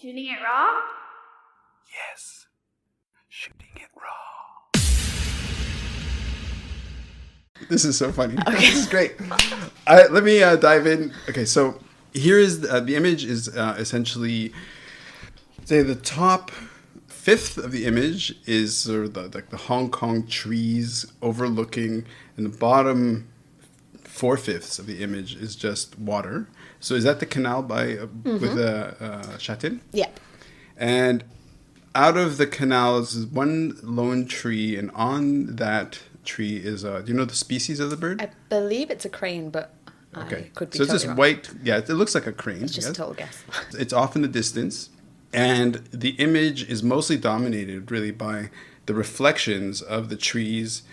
Shooting it raw? Yes. Shooting it raw. This is so funny. Okay. This is great. Let me dive in. Okay, so here is the image is essentially, say the top fifth of the image is sort of the Hong Kong trees overlooking, and the bottom 4/5 of the image is just water. So is that the canal by with Shatin? Yeah. And out of the canal is one lone tree, and on that tree is do you know the species of the bird? I believe it's a crane, but I could be So it's totally this wrong. white, yeah, it looks like a crane. It's just yes? a total guess. It's off in the distance, and the image is mostly dominated really by the reflections of the trees,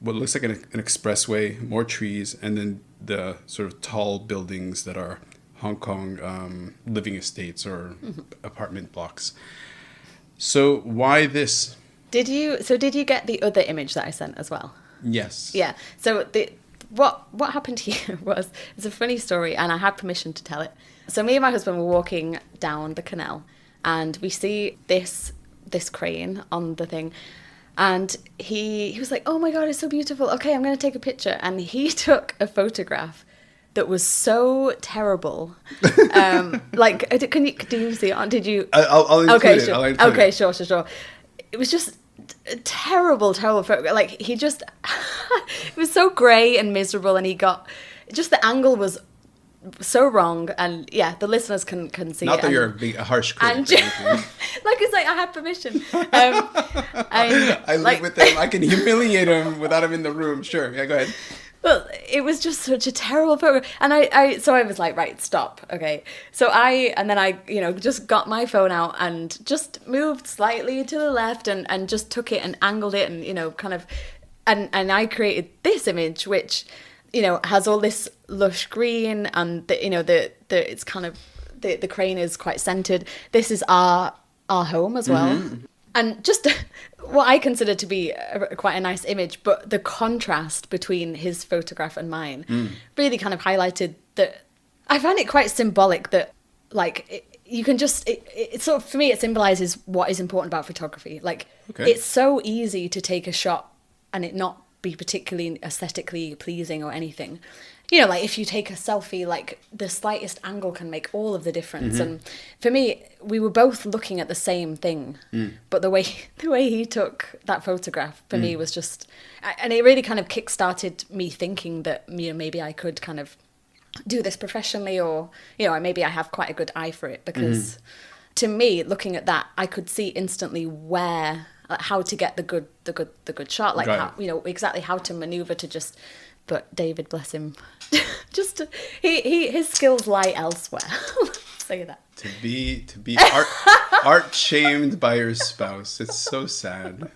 what looks like an expressway, more trees, and then the sort of tall buildings that are Hong Kong living estates or apartment blocks. So why this? Did you get the other image that I sent as well? Yes. Yeah. So what happened here was, it's a funny story, and I had permission to tell it. So me and my husband were walking down the canal, and we see this crane on the thing, and he was like, "Oh my God, it's so beautiful. Okay, I'm going to take a picture." And he took a photograph that was so terrible. Like, do you see it? Did you? I'll include okay, it. sure. I'll include Okay, it. sure. It was just a terrible photo. Like, he just, it was so grey and miserable, and he got, just the angle was so wrong. And yeah, the listeners can see Not it. that you're a harsh critic. And or anything. like, it's like, I have permission. I live with him. I can humiliate him without him in the room. Sure. Yeah, go ahead. Well, it was just such a terrible photo. And I was like, right, stop. Okay. So I just got my phone out and just moved slightly to the left and just took it and angled it and, kind of, and I created this image, which, has all this lush green and, it's kind of, the crane is quite centered. This is our home as well. Mm-hmm. And just what I consider to be quite a nice image, but the contrast between his photograph and mine really kind of highlighted that. I find it quite symbolic that, like, you can just, it sort of, for me, it symbolizes what is important about photography. Like, It's so easy to take a shot and it not be particularly aesthetically pleasing or anything. Like, if you take a selfie, like, the slightest angle can make all of the difference. Mm-hmm. And for me, we were both looking at the same thing, but the way he took that photograph for me was just, and it really kind of kickstarted me thinking that, maybe I could kind of do this professionally, or, maybe I have quite a good eye for it, because to me, looking at that, I could see instantly where, like, how to get the good shot, like, how, exactly how to maneuver to just. But David, bless him, just his skills lie elsewhere. Say that. To be art shamed by your spouse. It's so sad.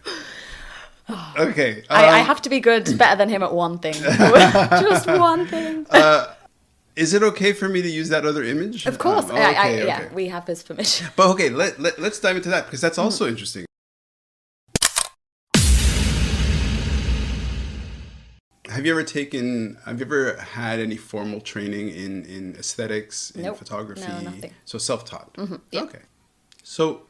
Okay. I have to be better than him at one thing. Just one thing. Is it okay for me to use that other image? Of course. Okay. Yeah, we have his permission. But okay, let's dive into that, because that's also interesting. Have you ever had any formal training in aesthetics, in photography? No, nothing. So self-taught? Mm-hmm. Yeah. Okay. So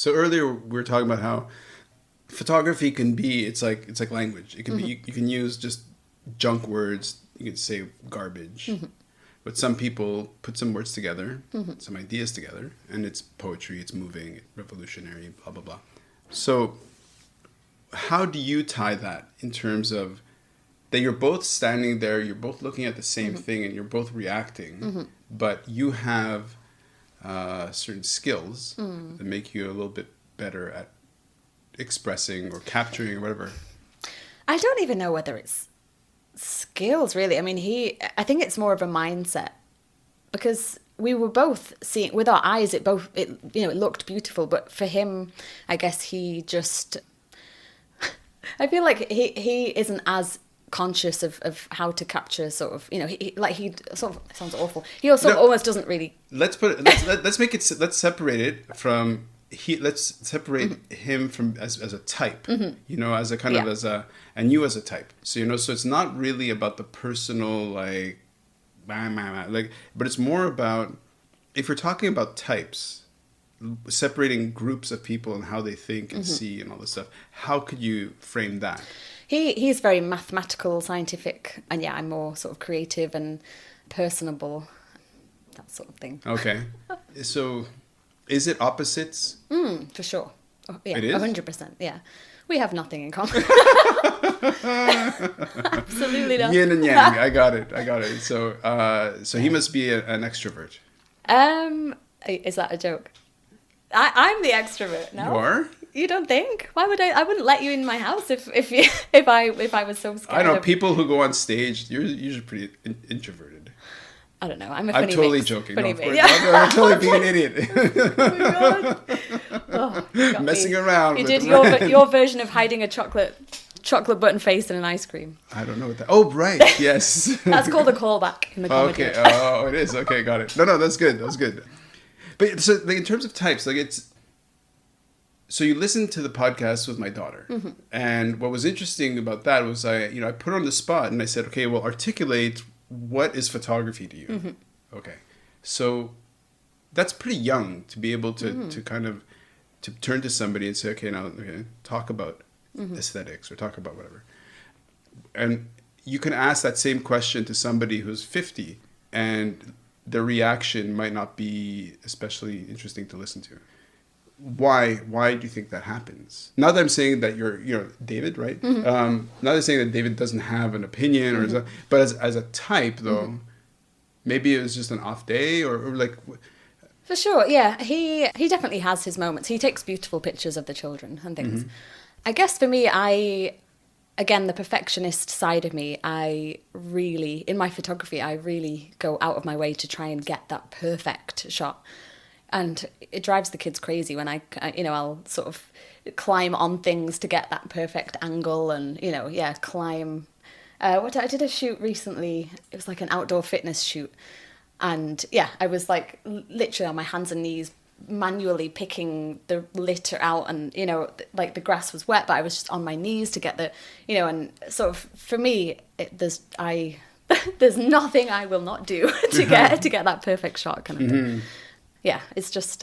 earlier we were talking about how photography can be, it's like language. It can be, you can use just junk words. You could say garbage. But some people put some words together, some ideas together, and it's poetry, it's moving, revolutionary, blah, blah, blah. So how do you tie that in terms of that you're both standing there, you're both looking at the same thing, and you're both reacting, but you have certain skills that make you a little bit better at expressing or capturing or whatever? I don't even know whether it's skills, really. I mean, I think it's more of a mindset, because we were both seeing with our eyes, it looked beautiful, but for him, I guess he just, I feel like he isn't as conscious of how to capture sort of, he sort of, it sounds awful. He also almost doesn't really. Let's separate it from, let's separate him from as a type, as a kind of and you as a type. So, so it's not really about the personal, but it's more about if you're talking about types, separating groups of people and how they think and see and all this stuff, how could you frame that? He's very mathematical, scientific, and yeah, I'm more sort of creative and personable, that sort of thing. Okay. So is it opposites? For sure. Oh, yeah, It is? 100%. Yeah. We have nothing in common. Absolutely not. Yin and yang. I got it. So he must be an extrovert. Is that a joke? I'm the extrovert. No, You are? You don't think? Why would I? I wouldn't let you in my house if I was so scared. I know people who go on stage. You're usually pretty introverted. I don't know. I'm totally mix. joking. Funny No, of mix. course. Yeah. I'm totally being an idiot. Oh my god. Oh, you got Messing me. around. You with did the your version of hiding a chocolate button face in an ice cream. I don't know what that. Oh, right. Yes. That's called a callback in the comedy. Okay. Oh, it is. Okay, got it. No, that's good. That's good. But so, like, in terms of types, like it's. So you listened to the podcast with my daughter, and what was interesting about that was I put her on the spot and I said, okay, well, articulate what is photography to you. Okay, so that's pretty young to be able to kind of to turn to somebody and say, okay, talk about aesthetics or talk about whatever, and you can ask that same question to somebody who's 50, and their reaction might not be especially interesting to listen to. Why do you think that happens? Not that I'm saying that you're David, right? Not that I'm saying that David doesn't have an opinion or but as a type though, maybe it was just an off day or like. For sure, yeah. He definitely has his moments. He takes beautiful pictures of the children and things. I guess for me, again, the perfectionist side of me, in my photography, I really go out of my way to try and get that perfect shot. And it drives the kids crazy when I'll sort of climb on things to get that perfect angle and, climb. I did a shoot recently. It was like an outdoor fitness shoot. And yeah, I was like literally on my hands and knees manually picking the litter out and, like the grass was wet, but I was just on my knees to get the, and sort of for me, there's nothing I will not do to get that perfect shot kind of thing. Yeah, it's just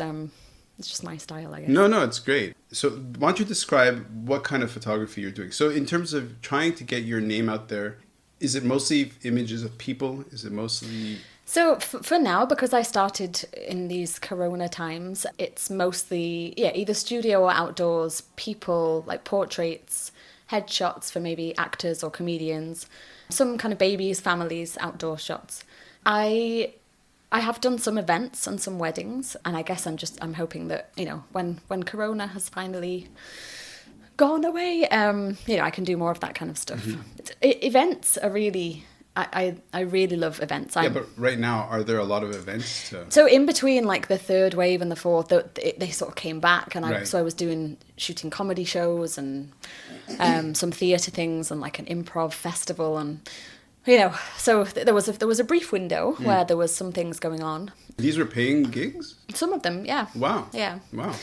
my style, I guess. No, it's great. So why don't you describe what kind of photography you're doing? So in terms of trying to get your name out there, is it mostly images of people? Is it mostly... So for now, because I started in these Corona times, it's mostly, either studio or outdoors, people, like portraits, headshots for maybe actors or comedians, some kind of babies, families, outdoor shots. I have done some events and some weddings, and I guess I'm hoping that, when Corona has finally gone away, I can do more of that kind of stuff. Events are really, I really love events. but right now, are there a lot of events? So in between like the third wave and the fourth, they sort of came back, and I was shooting comedy shows and some theatre things and like an improv festival and... so there was a brief window where there was some things going on. These were paying gigs? Some of them, yeah. Wow. Yeah. Wow.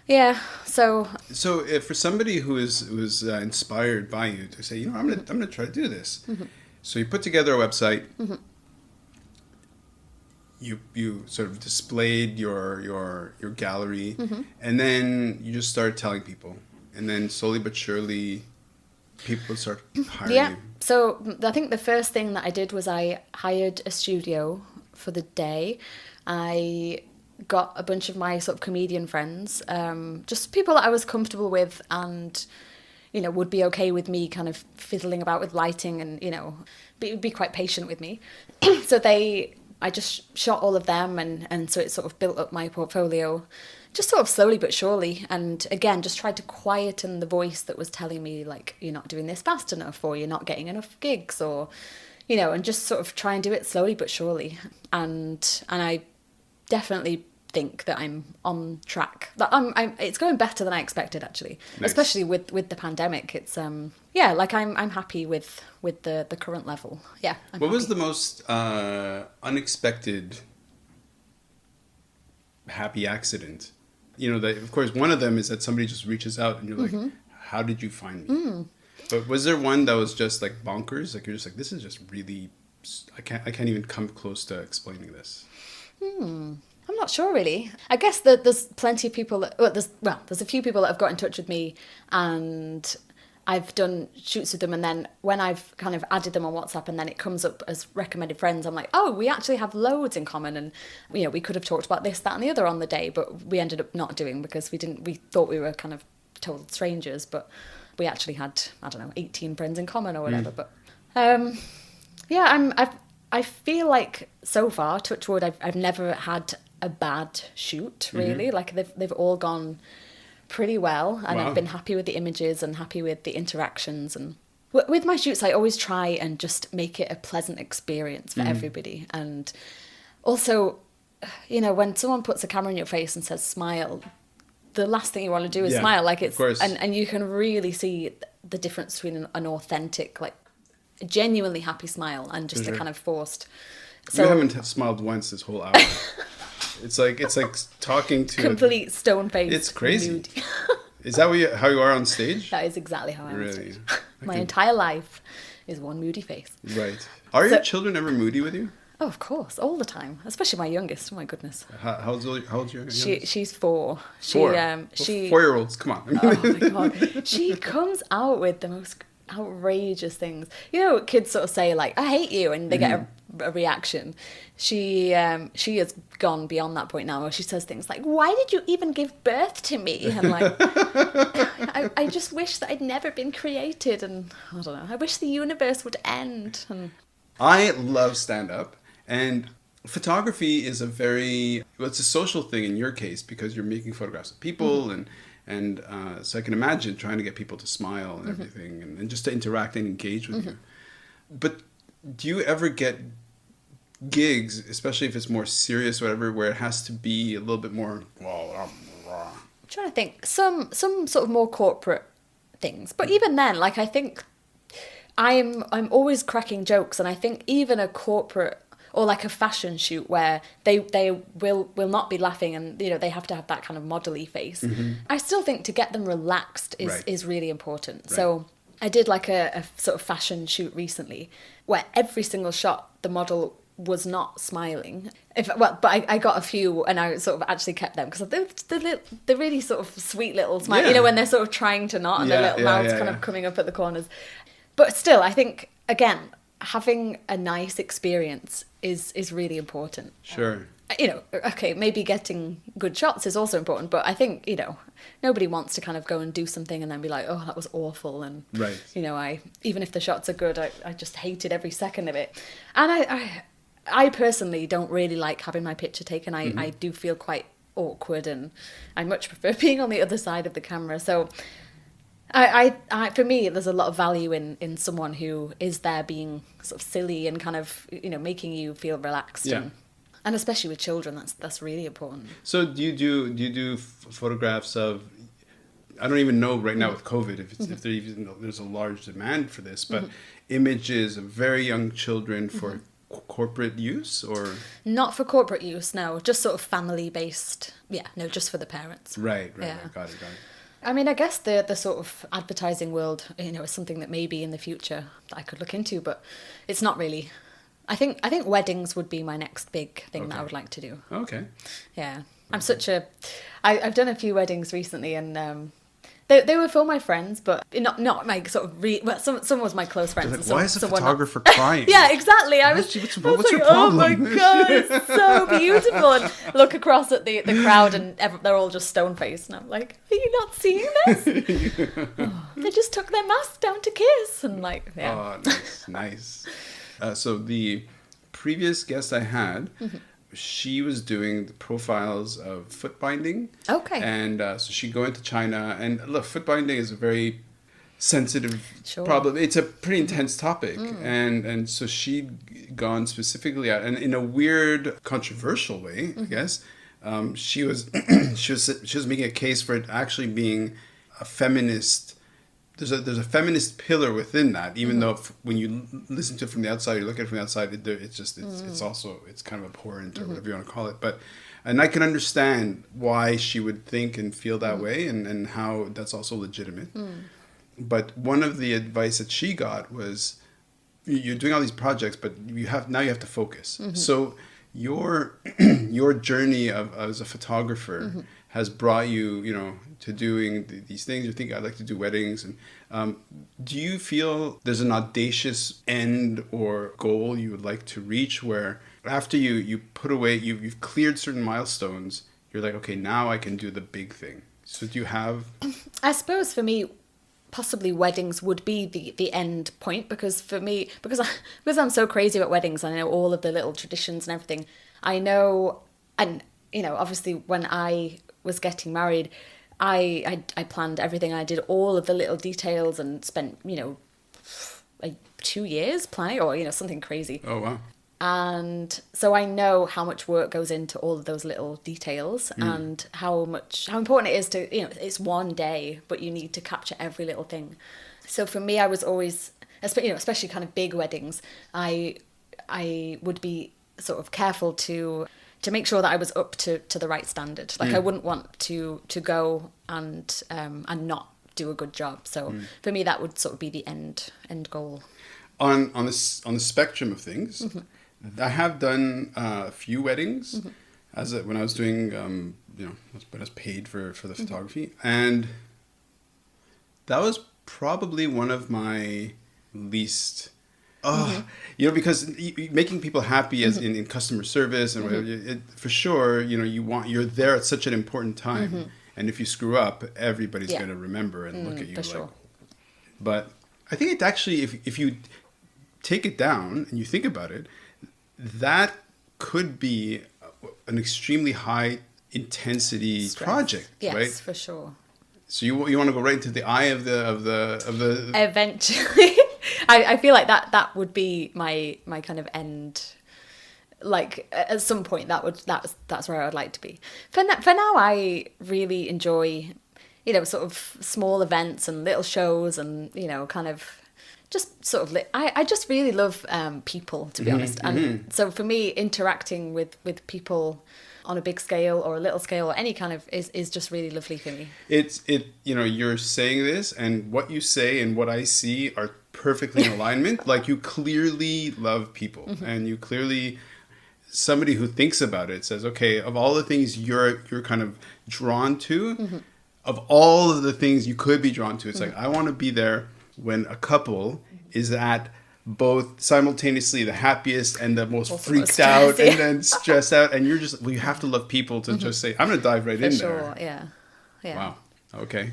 Yeah. So if for somebody who was inspired by you to say, I'm gonna try to do this. So you put together a website. You sort of displayed your gallery, and then you just started telling people, and then slowly but surely, people start hiring you. So I think the first thing that I did was I hired a studio for the day. I got a bunch of my sort of comedian friends, just people that I was comfortable with and, would be okay with me kind of fiddling about with lighting and, be quite patient with me. So I just shot all of them and so it sort of built up my portfolio. Just sort of slowly but surely, and again, just tried to quieten the voice that was telling me, like, you're not doing this fast enough, or you're not getting enough gigs, or, and just sort of try and do it slowly but surely. And I definitely think that I'm on track. That it's going better than I expected, actually. Nice. Especially with the pandemic. It's I'm happy with the current level. Yeah. What was the most unexpected happy accident? That of course one of them is that somebody just reaches out and you're like, how did you find me? But was there one that was just like bonkers? Like you're just like, this is just really, I can't even come close to explaining this. I'm not sure really. I guess that there's plenty of people that, there's a few people that have got in touch with me and I've done shoots with them, and then when I've kind of added them on WhatsApp and then it comes up as recommended friends, I'm like, oh, we actually have loads in common, and we could have talked about this, that and the other on the day, but we ended up not doing because we thought we were kind of total strangers, but we actually had, I don't know, 18 friends in common or whatever. But I feel like so far, touch wood, I've never had a bad shoot really. Like they've all gone pretty well, and Wow. I've been happy with the images and happy with the interactions. And with my shoots, I always try and just make it a pleasant experience for everybody. And also, when someone puts a camera in your face and says smile, the last thing you want to do is smile. Like it's, of course. and you can really see the difference between an authentic, like a genuinely happy smile and just a kind of forced. So You haven't smiled once this whole hour. It's like talking to complete stone face. It's crazy. Mood. Is that how you are on stage? That is exactly how I am. Really? My entire life is one moody face. Right. Are your children ever moody with you? Oh, of course, all the time. Especially my youngest. Oh my goodness. How old's your youngest? She's 4. Four. She 4-year-olds. Come on. Oh my god. She comes out with the most outrageous things. Kids sort of say like, I hate you, and they get a reaction. She has gone beyond that point now where she says things like, why did you even give birth to me? And like, I just wish that I'd never been created, and I don't know, I wish the universe would end. And I love stand-up, and photography is it's a social thing in your case because you're making photographs of people, and so I can imagine trying to get people to smile and everything, and just to interact and engage with you. But do you ever get gigs, especially if it's more serious or whatever, where it has to be a little bit more... I'm trying to think. Some sort of more corporate things. But even then, like, I think I'm always cracking jokes, and I think even a corporate or like a fashion shoot where they will not be laughing, and they have to have that kind of modelly face. I still think to get them relaxed is really important. Right. So I did like a sort of fashion shoot recently where every single shot the model was not smiling. But I got a few, and I sort of actually kept them because they're really sort of sweet little smile. Yeah. When they're sort of trying to not, and their little mouths kind of coming up at the corners. But still, I think again, having a nice experience is really important. Sure. Okay, maybe getting good shots is also important, but I think, nobody wants to kind of go and do something and then be like, oh, that was awful. And, right. Even if the shots are good, I just hated every second of it. And I personally don't really like having my picture taken. I do feel quite awkward, and I much prefer being on the other side of the camera. So I for me, there's a lot of value in someone who is there being sort of silly and kind of, making you feel relaxed. Yeah. And especially with children, that's really important. So do you do photographs of... I don't even know right now with COVID if there's a large demand for this, but images of very young children for corporate use, or not for corporate use, no, just sort of family based. Yeah, no, just for the parents. Right. Yeah. Got it. I mean, I guess the sort of advertising world, is something that maybe in the future that I could look into, but it's not really. I think weddings would be my next big thing that I would like to do. Okay. Yeah, I'm I've done a few weddings recently, and they were for my friends, but not my sort of some was my close friends. Like, and why is a photographer crying? Yeah, exactly. What's your problem? Oh my god, it's so beautiful. And look across at the crowd, and they're all just stone faced, and I'm like, are you not seeing this? They just took their mask down to kiss, and like, yeah. Oh, nice. So the previous guest I had, she was doing the profiles of foot binding. Okay. And so she'd go into China, and look, foot binding is a very sensitive problem. It's a pretty intense topic, and so she'd gone specifically out, and in a weird, controversial way, I guess. She was she was making a case for it actually being a feminist. There's a feminist pillar within that, even though when you listen to it from the outside, you look at it from the outside, it's also kind of abhorrent or whatever you want to call it. And I can understand why she would think and feel that way, and how that's also legitimate. But one of the advice that she got was, you're doing all these projects, but you have to focus. So you your journey as a photographer has brought you, to doing these things. You think I'd like to do weddings, and do you feel there's an audacious end or goal you would like to reach where after you put away, you've cleared certain milestones, you're like, okay, now I can do the big thing. So do you have? I suppose for me, possibly weddings would be the end point, because for me, because I'm so crazy about weddings, I know all of the little traditions and everything. I know, and obviously when I was getting married, I planned everything. I did all of the little details and spent like 2 years planning, or something crazy. Oh wow. And so I know how much work goes into all of those little details, and how important it is to, it's one day, but you need to capture every little thing. So for me, I was always, especially kind of big weddings, I would be sort of careful to make sure that I was up to the right standard. Like I wouldn't want to go and not do a good job. So for me, that would sort of be the end goal. On the spectrum of things, I have done a few weddings when I was doing when I was paid for the photography, and that was probably one of my least. Because making people happy as in customer service and whatever, for sure, you're there at such an important time, and if you screw up, everybody's going to remember and look at you like. Sure. But I think it's actually, if you take it down and you think about it, that could be an extremely high intensity project, yes, right? For sure. So you want to go right into the eye of the Eventually. I feel like that would be my kind of end. Like at some point that's where I would like to be. For now, I really enjoy sort of small events and little shows, and kind of just sort of I just really love people, to be honest. And so for me, interacting with people on a big scale or a little scale or any kind of is just really lovely for me. You're saying this, and what you say and what I see are perfectly in alignment. Like, you clearly love people, and you clearly, somebody who thinks about it says, okay, of all the things you're kind of drawn to, of all of the things you could be drawn to, it's like, I want to be there when a couple is at both simultaneously the happiest and the most freaked out and then stressed out, and you're just, you have to love people to just say, I'm gonna dive right in there. Yeah. Wow. Okay.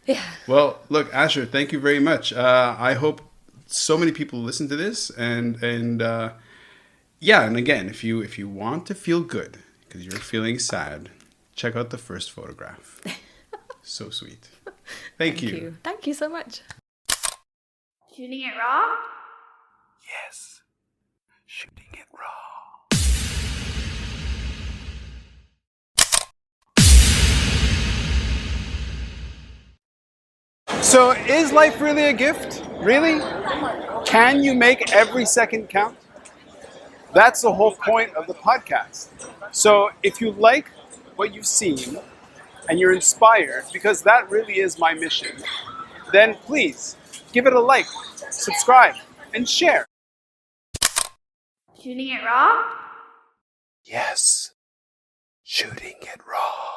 Yeah. Well, look, Asher, thank you very much. I hope so many people listen to this, and again, if you want to feel good because you're feeling sad, check out the first photograph. So sweet. Thank you. Thank you so much. Shooting it raw? Yes. Shooting it raw. So, is life really a gift? Really? Can you make every second count? That's the whole point of the podcast. So, if you like what you've seen and you're inspired, because that really is my mission, then please give it a like, subscribe, and share. Shooting it raw? Yes. Shooting it raw.